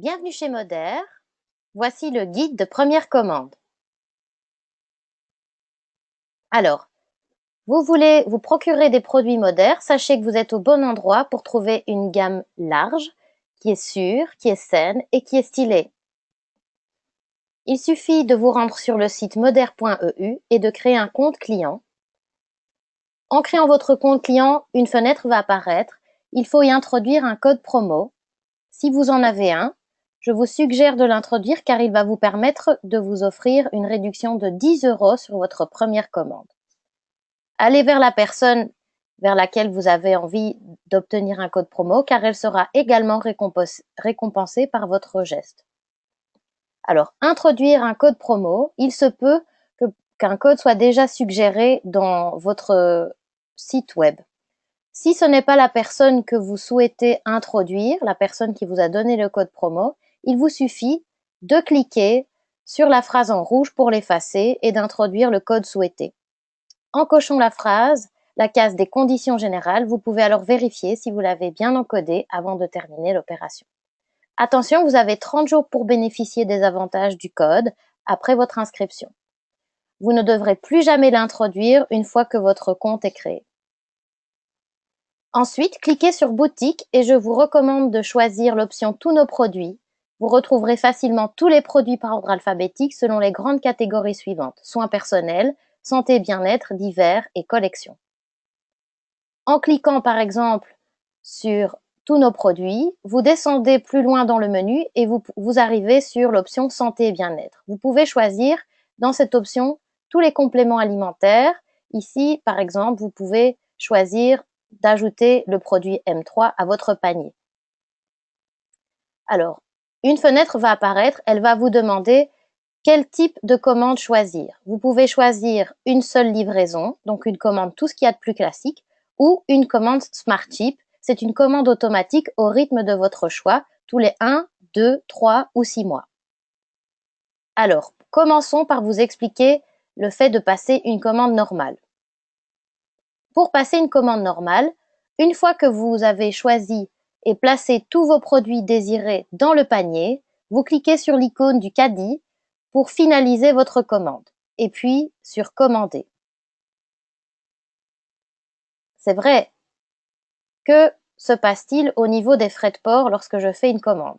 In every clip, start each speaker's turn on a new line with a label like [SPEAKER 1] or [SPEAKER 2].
[SPEAKER 1] Bienvenue chez Moder. Voici le guide de première commande. Alors, vous voulez vous procurer des produits Moder, sachez que vous êtes au bon endroit pour trouver une gamme large, qui est sûre, qui est saine et qui est stylée. Il suffit de vous rendre sur le site moder.eu et de créer un compte client. En créant votre compte client, une fenêtre va apparaître. Il faut y introduire un code promo. Si vous en avez un, je vous suggère de l'introduire car il va vous permettre de vous offrir une réduction de 10 € sur votre première commande. Allez vers la personne vers laquelle vous avez envie d'obtenir un code promo car elle sera également récompensée par votre geste. Alors, introduire un code promo, il se peut qu'un code soit déjà suggéré dans votre site web. Si ce n'est pas la personne que vous souhaitez introduire, la personne qui vous a donné le code promo, il vous suffit de cliquer sur la phrase en rouge pour l'effacer et d'introduire le code souhaité. En cochant la case des conditions générales, vous pouvez alors vérifier si vous l'avez bien encodé avant de terminer l'opération. Attention, vous avez 30 jours pour bénéficier des avantages du code après votre inscription. Vous ne devrez plus jamais l'introduire une fois que votre compte est créé. Ensuite, cliquez sur Boutique et je vous recommande de choisir l'option Tous nos produits. Vous retrouverez facilement tous les produits par ordre alphabétique selon les grandes catégories suivantes: soins personnels, santé et bien-être, divers et collections. En cliquant par exemple sur Tous nos produits, vous descendez plus loin dans le menu et vous arrivez sur l'option Santé et bien-être. Vous pouvez choisir dans cette option tous les compléments alimentaires. Ici, par exemple, vous pouvez choisir d'ajouter le produit M3 à votre panier. Alors, une fenêtre va apparaître, elle va vous demander quel type de commande choisir. Vous pouvez choisir une seule livraison, donc une commande tout ce qu'il y a de plus classique, ou une commande Smart Ship. C'est une commande automatique au rythme de votre choix, tous les 1, 2, 3 ou 6 mois. Alors, commençons par vous expliquer le fait de passer une commande normale. Pour passer une commande normale, une fois que vous avez choisi et placé tous vos produits désirés dans le panier, vous cliquez sur l'icône du caddie pour finaliser votre commande et puis sur Commander. C'est vrai, que se passe-t-il au niveau des frais de port lorsque je fais une commande?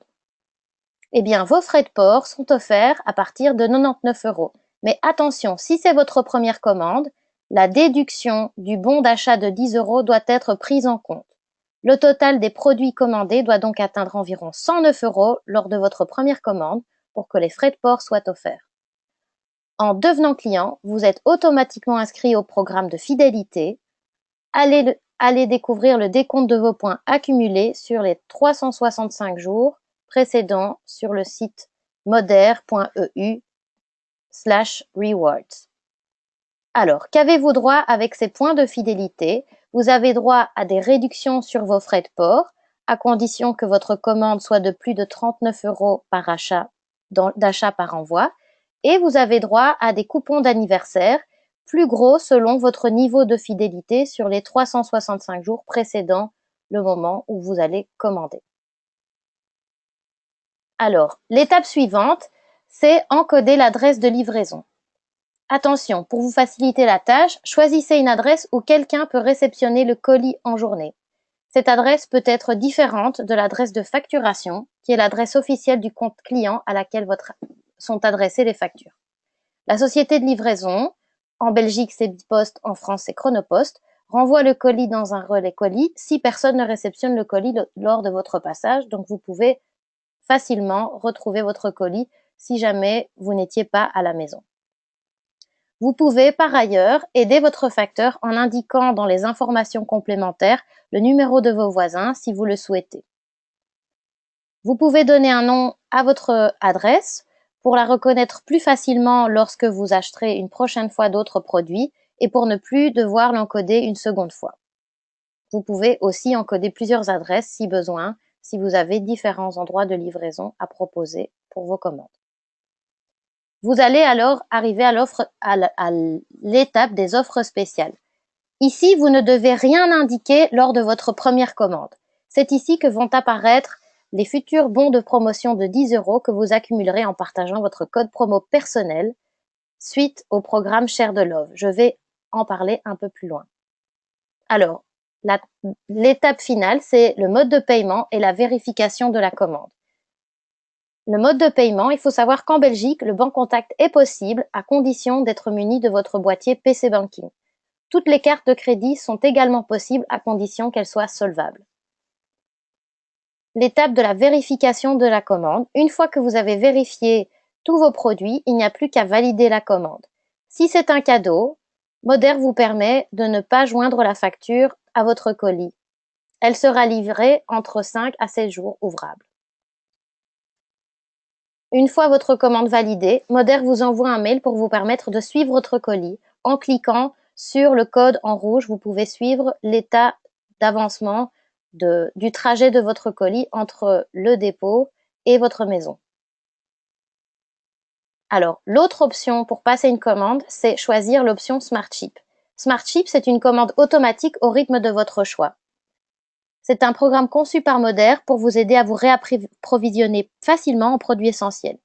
[SPEAKER 1] Eh bien, vos frais de port sont offerts à partir de 99 €. Mais attention, si c'est votre première commande, la déduction du bon d'achat de 10 € doit être prise en compte. Le total des produits commandés doit donc atteindre environ 109 € lors de votre première commande pour que les frais de port soient offerts. En devenant client, vous êtes automatiquement inscrit au programme de fidélité. Allez découvrir le décompte de vos points accumulés sur les 365 jours précédents sur le site moder.eu/rewards. Alors, qu'avez-vous droit avec ces points de fidélité? Vous avez droit à des réductions sur vos frais de port, à condition que votre commande soit de plus de 39 € par d'achat par envoi, et vous avez droit à des coupons d'anniversaire, plus gros selon votre niveau de fidélité sur les 365 jours précédant le moment où vous allez commander. Alors, l'étape suivante, c'est encoder l'adresse de livraison. Attention, pour vous faciliter la tâche, choisissez une adresse où quelqu'un peut réceptionner le colis en journée. Cette adresse peut être différente de l'adresse de facturation, qui est l'adresse officielle du compte client à laquelle sont adressées les factures. La société de livraison, en Belgique c'est Bipost, en France c'est Chronopost, renvoie le colis dans un relais colis si personne ne réceptionne le colis lors de votre passage, donc vous pouvez facilement retrouver votre colis si jamais vous n'étiez pas à la maison. Vous pouvez par ailleurs aider votre facteur en indiquant dans les informations complémentaires le numéro de vos voisins si vous le souhaitez. Vous pouvez donner un nom à votre adresse pour la reconnaître plus facilement lorsque vous acheterez une prochaine fois d'autres produits et pour ne plus devoir l'encoder une seconde fois. Vous pouvez aussi encoder plusieurs adresses si besoin, si vous avez différents endroits de livraison à proposer pour vos commandes. Vous allez alors arriver à l'étape des offres spéciales. Ici, vous ne devez rien indiquer lors de votre première commande. C'est ici que vont apparaître les futurs bons de promotion de 10 € que vous accumulerez en partageant votre code promo personnel suite au programme Share the Love. Je vais en parler un peu plus loin. Alors, l'étape finale, c'est le mode de paiement et la vérification de la commande. Le mode de paiement, il faut savoir qu'en Belgique, le Bancontact est possible à condition d'être muni de votre boîtier PC Banking. Toutes les cartes de crédit sont également possibles à condition qu'elles soient solvables. L'étape de la vérification de la commande. Une fois que vous avez vérifié tous vos produits, il n'y a plus qu'à valider la commande. Si c'est un cadeau, Moder vous permet de ne pas joindre la facture à votre colis. Elle sera livrée entre 5 à 7 jours ouvrables. Une fois votre commande validée, Moder vous envoie un mail pour vous permettre de suivre votre colis. En cliquant sur le code en rouge, vous pouvez suivre l'état d'avancement du trajet de votre colis entre le dépôt et votre maison. Alors, l'autre option pour passer une commande, c'est choisir l'option Smart Ship. Smart Ship, c'est une commande automatique au rythme de votre choix. C'est un programme conçu par Moder pour vous aider à vous réapprovisionner facilement en produits essentiels.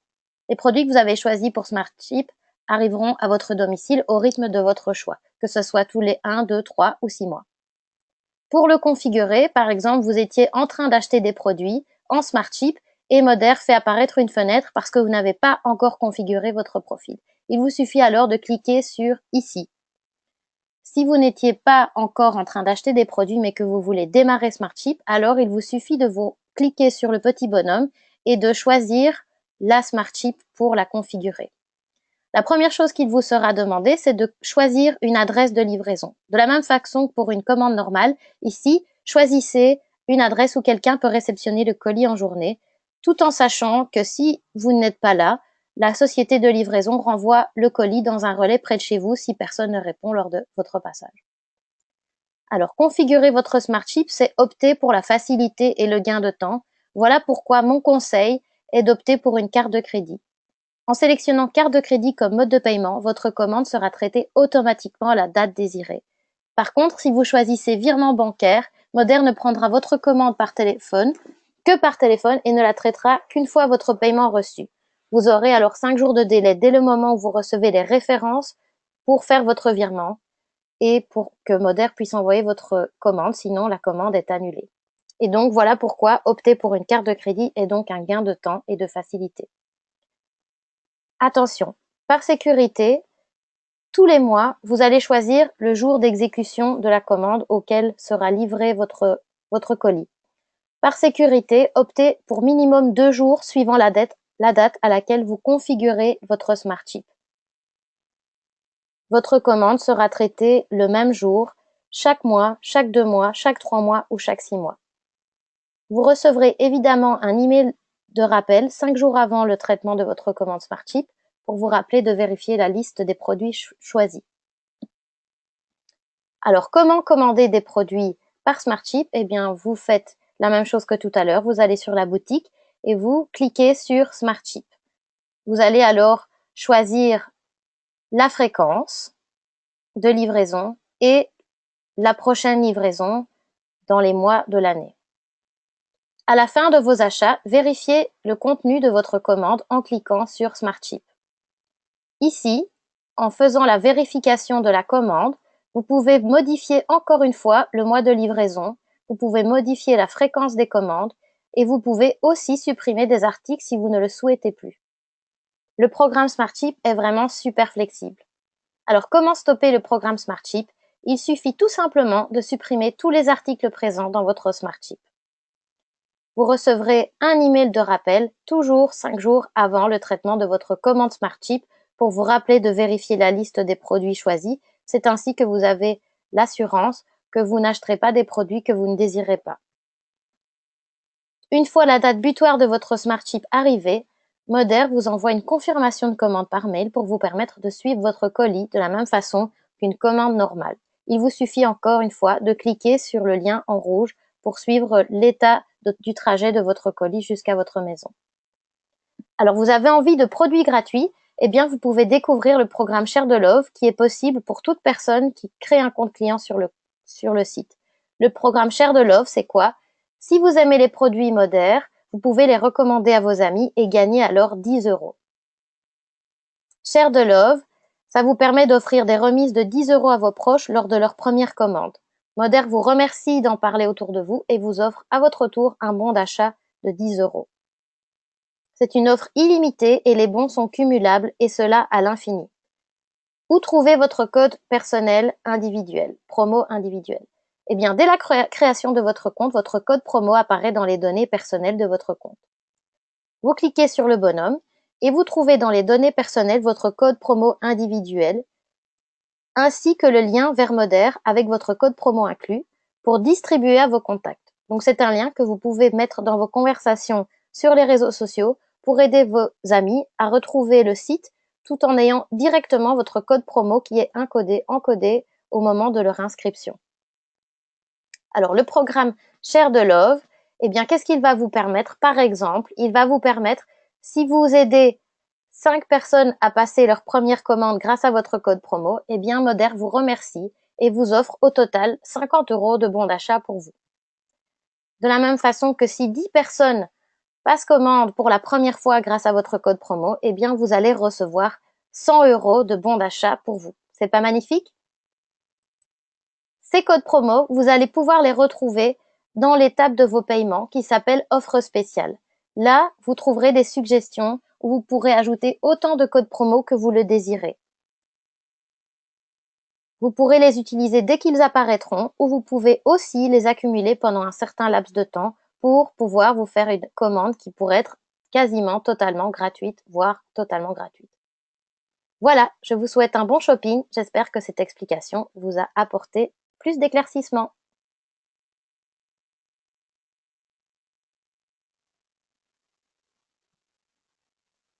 [SPEAKER 1] Les produits que vous avez choisis pour Smart Ship arriveront à votre domicile au rythme de votre choix, que ce soit tous les 1, 2, 3 ou 6 mois. Pour le configurer, par exemple, vous étiez en train d'acheter des produits en Smart Ship et Moder fait apparaître une fenêtre parce que vous n'avez pas encore configuré votre profil. Il vous suffit alors de cliquer sur « Ici ». Si vous n'étiez pas encore en train d'acheter des produits mais que vous voulez démarrer Smart Ship, alors il vous suffit de vous cliquer sur le petit bonhomme et de choisir la Smart Ship pour la configurer. La première chose qu'il vous sera demandé, c'est de choisir une adresse de livraison. De la même façon que pour une commande normale, ici, choisissez une adresse où quelqu'un peut réceptionner le colis en journée, tout en sachant que si vous n'êtes pas là, la société de livraison renvoie le colis dans un relais près de chez vous si personne ne répond lors de votre passage. Alors, configurer votre Smart Ship, c'est opter pour la facilité et le gain de temps. Voilà pourquoi mon conseil est d'opter pour une carte de crédit. En sélectionnant carte de crédit comme mode de paiement, votre commande sera traitée automatiquement à la date désirée. Par contre, si vous choisissez virement bancaire, Moder ne prendra votre commande que par téléphone et ne la traitera qu'une fois votre paiement reçu. Vous aurez alors 5 jours de délai dès le moment où vous recevez les références pour faire votre virement et pour que Moder puisse envoyer votre commande, sinon la commande est annulée. Et donc voilà pourquoi opter pour une carte de crédit est donc un gain de temps et de facilité. Attention, par sécurité, tous les mois, vous allez choisir le jour d'exécution de la commande auquel sera livré votre colis. Par sécurité, optez pour minimum 2 jours suivant la date à laquelle vous configurez votre Smart Ship. Votre commande sera traitée le même jour, chaque mois, chaque 2 mois, chaque 3 mois ou chaque 6 mois. Vous recevrez évidemment un email de rappel 5 jours avant le traitement de votre commande Smart Ship pour vous rappeler de vérifier la liste des produits choisis. Alors, comment commander des produits par Smart Ship? Eh bien, vous faites la même chose que tout à l'heure. Vous allez sur la boutique et vous cliquez sur Smart Ship. Vous allez alors choisir la fréquence de livraison et la prochaine livraison dans les mois de l'année. À la fin de vos achats, vérifiez le contenu de votre commande en cliquant sur Smart Ship. Ici, en faisant la vérification de la commande, vous pouvez modifier encore une fois le mois de livraison, vous pouvez modifier la fréquence des commandes et vous pouvez aussi supprimer des articles si vous ne le souhaitez plus. Le programme Smart Ship est vraiment super flexible. Alors, comment stopper le programme Smart Ship? Il suffit tout simplement de supprimer tous les articles présents dans votre Smart Ship. Vous recevrez un email de rappel toujours 5 jours avant le traitement de votre commande Smart Ship pour vous rappeler de vérifier la liste des produits choisis. C'est ainsi que vous avez l'assurance que vous n'achèterez pas des produits que vous ne désirez pas. Une fois la date butoir de votre Smart Ship arrivée, Moder vous envoie une confirmation de commande par mail pour vous permettre de suivre votre colis de la même façon qu'une commande normale. Il vous suffit encore une fois de cliquer sur le lien en rouge pour suivre l'état du trajet de votre colis jusqu'à votre maison. Alors, vous avez envie de produits gratuits? Eh bien, vous pouvez découvrir le programme Share the Love qui est possible pour toute personne qui crée un compte client sur le site. Le programme Share the Love, c'est quoi? Si vous aimez les produits Moder, Vous pouvez les recommander à vos amis et gagner alors 10 €. Share the Love, ça vous permet d'offrir des remises de 10 € à vos proches lors de leur première commande. Moder vous remercie d'en parler autour de vous et vous offre à votre tour un bon d'achat de 10 €. C'est une offre illimitée et les bons sont cumulables et cela à l'infini. Où trouver votre code personnel individuel, promo individuel? Eh bien, dès la création de votre compte, votre code promo apparaît dans les données personnelles de votre compte. Vous cliquez sur le bonhomme et vous trouvez dans les données personnelles votre code promo individuel ainsi que le lien vers Moder avec votre code promo inclus pour distribuer à vos contacts. Donc c'est un lien que vous pouvez mettre dans vos conversations sur les réseaux sociaux pour aider vos amis à retrouver le site tout en ayant directement votre code promo qui est encodé au moment de leur inscription. Alors le programme Share the Love, eh bien qu'est-ce qu'il va vous permettre? Par exemple, il va vous permettre, si vous aidez 5 personnes à passer leur première commande grâce à votre code promo, eh bien Moder vous remercie et vous offre au total 50 € de bons d'achat pour vous. De la même façon que si 10 personnes passent commande pour la première fois grâce à votre code promo, eh bien vous allez recevoir 100 € de bons d'achat pour vous. C'est pas magnifique? Ces codes promo, vous allez pouvoir les retrouver dans l'étape de vos paiements qui s'appelle offre spéciale. Là, vous trouverez des suggestions où vous pourrez ajouter autant de codes promo que vous le désirez. Vous pourrez les utiliser dès qu'ils apparaîtront ou vous pouvez aussi les accumuler pendant un certain laps de temps pour pouvoir vous faire une commande qui pourrait être quasiment totalement gratuite, voire totalement gratuite. Voilà, je vous souhaite un bon shopping. J'espère que cette explication vous a apporté plus d'éclaircissement.